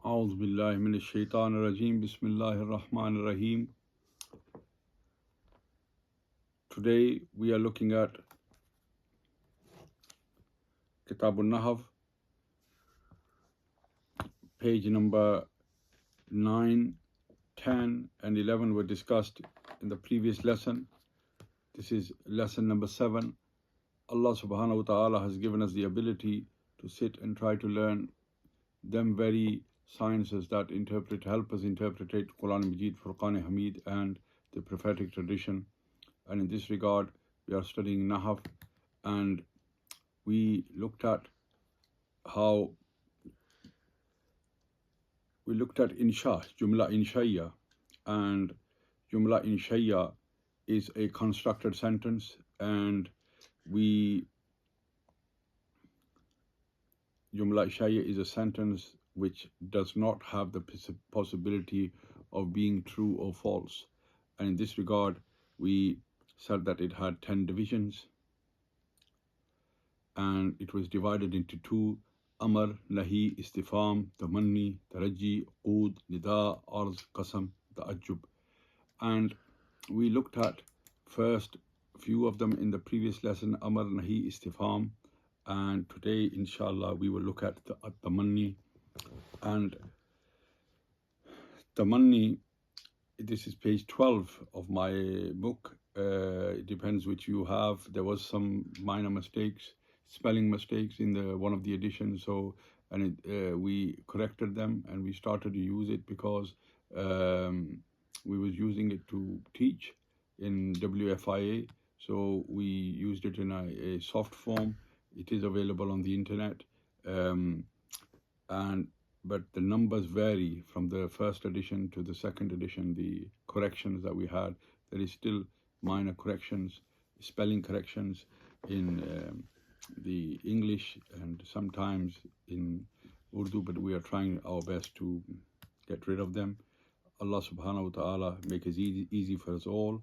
أعوذ بالله من الشيطان الرجيم. بسم الله الرحمن الرحيم. Today we are looking at Kitab al-Nahw, page number 9, 10 and 11 were discussed in the previous lesson. This is lesson number 7. Allah subhanahu wa ta'ala has given us the ability to sit and try to learn them very sciences that help us interpret Quran Majid, Furqan Hamid and the prophetic tradition. And in this regard, we are studying Nahw, and we looked at insha, Jumla Inshaya, and Jumla Inshaya is a constructed sentence, and Jumla Inshaya is a sentence which does not have the possibility of being true or false. And in this regard, we said that it had 10 divisions, and it was divided into 2: Amr, Nahi, Istifam, Tamanni, Taraji, Qud, Nida, Arz, Qasam, Ta'ajjub. And we looked at first few of them in the previous lesson, Amr, Nahi, Istifam, and today inshallah we will look at the Tamanni. And Tamanni, this is page 12 of my book. It depends which you have. There was some minor mistakes, spelling mistakes in one of the editions, we corrected them, and we started to use it because we was using it to teach in WFIA, so we used it in a soft form. It is available on the internet, but the numbers vary from the first edition to the second edition. The corrections that we had, there is still minor corrections, spelling corrections in the English and sometimes in Urdu, but we are trying our best to get rid of them. Allah subhanahu wa ta'ala make it easy for us all.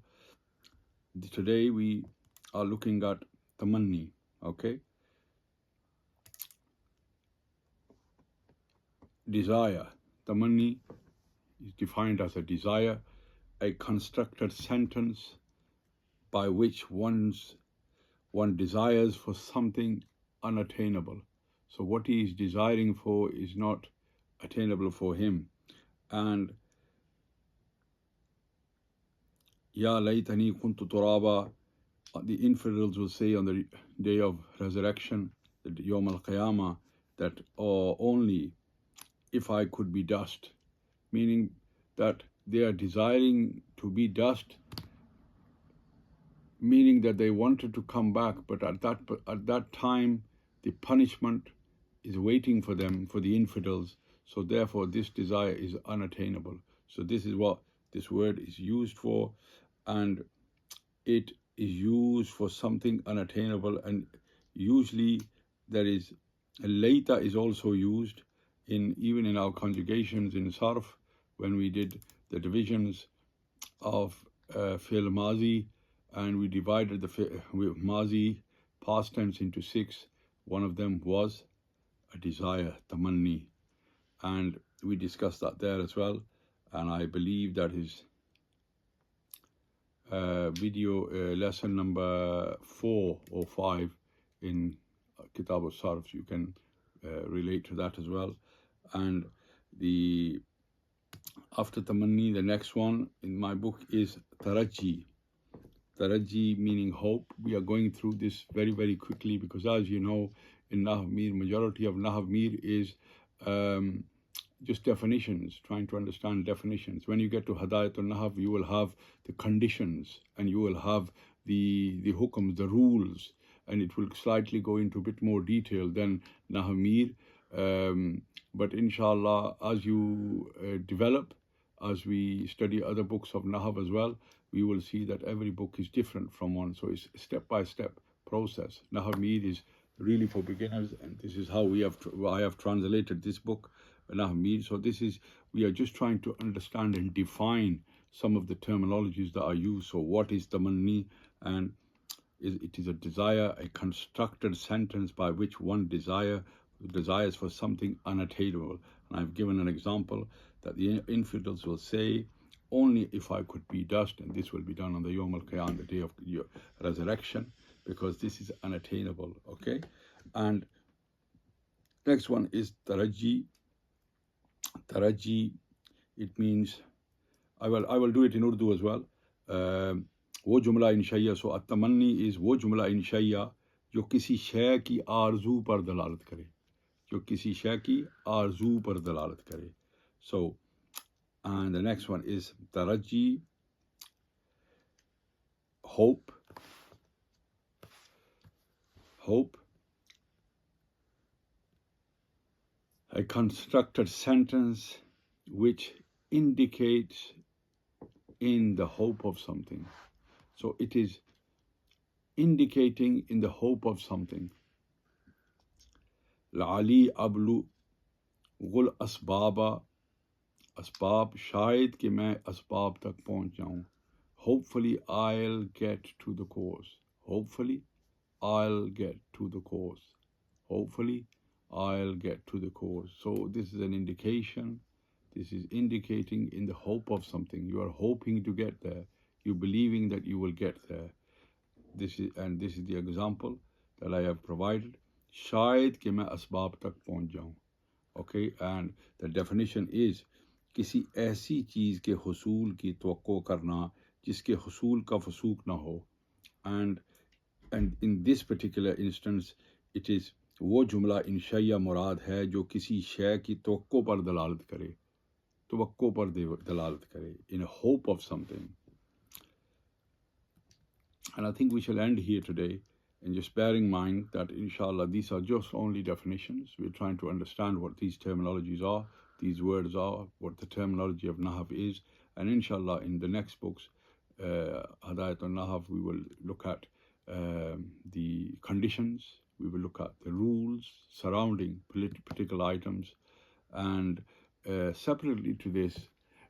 Today we are looking at Tamanni, okay? Desire. Tamanni is defined as a desire, a constructed sentence by which one desires for something unattainable. So what he is desiring for is not attainable for him. And Ya laytani kuntu turaba, the infidels will say on the day of resurrection, the Yawm al-Qiyamah, that only if I could be dust, meaning that they are desiring to be dust, meaning that they wanted to come back, but at that time the punishment is waiting for them, for the infidels. So therefore this desire is unattainable. So this is what this word is used for, and it is used for something unattainable. And usually there is later is also used even in our conjugations in Sarf, when we did the divisions of fi'l mazi, and we divided the mazi past tense into 6. One of them was a desire, tamanni, and we discussed that there as well. And I believe that is video lesson number 4 or 5 in Kitab al-Sarf. You can relate to that as well. And after tamanni, the next one in my book is taraji. Taraji meaning hope. We are going through this very, very quickly because, as you know, in Nahw Mir, majority of Nahw Mir is just definitions, trying to understand definitions. When you get to Hidayatul Nahw, you will have the conditions, and you will have the hukms, the rules, and it will slightly go into a bit more detail than Nahw Mir. But inshallah, as you develop, as we study other books of Nahw as well, we will see that every book is different from one. So it's a step-by-step process. Nahw Mir is really for beginners, and this is how I have translated this book, Nahw Mir. So we are just trying to understand and define some of the terminologies that are used. So what is tamanni? And it is a desire, a constructed sentence by which one desire desires for something unattainable. And I've given an example that the infidels will say, only if I could be dust, and this will be done on the Yom al-Qiyam, the day of your resurrection, because this is unattainable, okay? And next one is taraji. Taraji, it means, I will do it in Urdu as well. वो जुमला इंशाइया, so at-tamanni is वो जुमला इंशाइया जो किसी शय की आरजू पर दलालत करे, जो किसी शय की आरजू पर दलालत करे. So, and the next one is taraji, hope. Hope, a constructed sentence which indicates in the hope of something. So it is indicating in the hope of something. La'ali ablu gul asbaba, asbab, shayad ki main asbab tak pahunch jaun. Hopefully I'll get to the cause. Hopefully I'll get to the cause. Hopefully I'll get to the cause. So this is an indication. This is indicating in the hope of something. You are hoping to get there. You're believing that you will get there. This is the example that I have provided. Shayad ke main asbab tak pahunch jaun. Okay, and the definition is किसी ऐसी चीज के हुसूल की तवक्को करना जिसके हुसूल का फसूक ना हो. And in this particular instance, it is वो जुमला इंशाइया मुराद है जो किसी शय की तवक्को पर दलालत करे, तवक्को पर दलालत करे, in a hope of something. And I think we shall end here today, and just bearing in mind that inshallah these are just only definitions. We're trying to understand what these terminologies are, these words are, what the terminology of Nahw is, and inshallah in the next books, Hadayat al-Nahw, we will look at the conditions, we will look at the rules surrounding political items, and separately to this,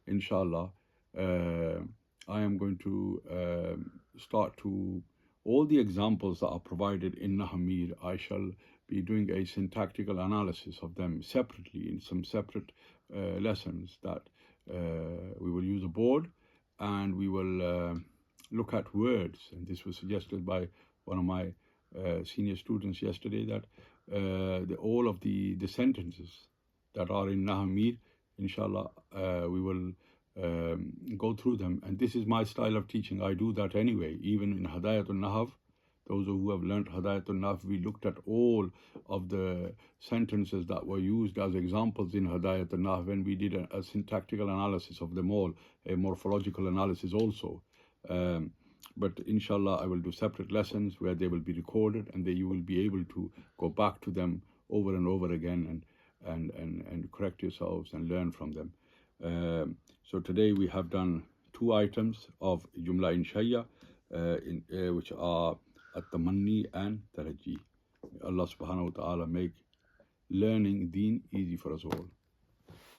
inshallah, I am going to start to, all the examples that are provided in Nahw, I shall be doing a syntactical analysis of them separately in some separate lessons that we will use a board, and we will look at words. And this was suggested by one of my senior students yesterday, that all of the sentences that are in Nahw, inshallah, we will go through them. And this is my style of teaching. I do that anyway. Even in Hadayat al-Nahw, those who have learnt Hadayat al-Nahw, we looked at all of the sentences that were used as examples in Hadayat al-Nahw, and we did a syntactical analysis of them all, a morphological analysis also. But inshallah, I will do separate lessons where they will be recorded, and you will be able to go back to them over and over again and correct yourselves and learn from them. So today we have done 2 items of Jumla Inshaya, which are At-Tamanni and Taraji. Allah subhanahu wa ta'ala make learning deen easy for us all.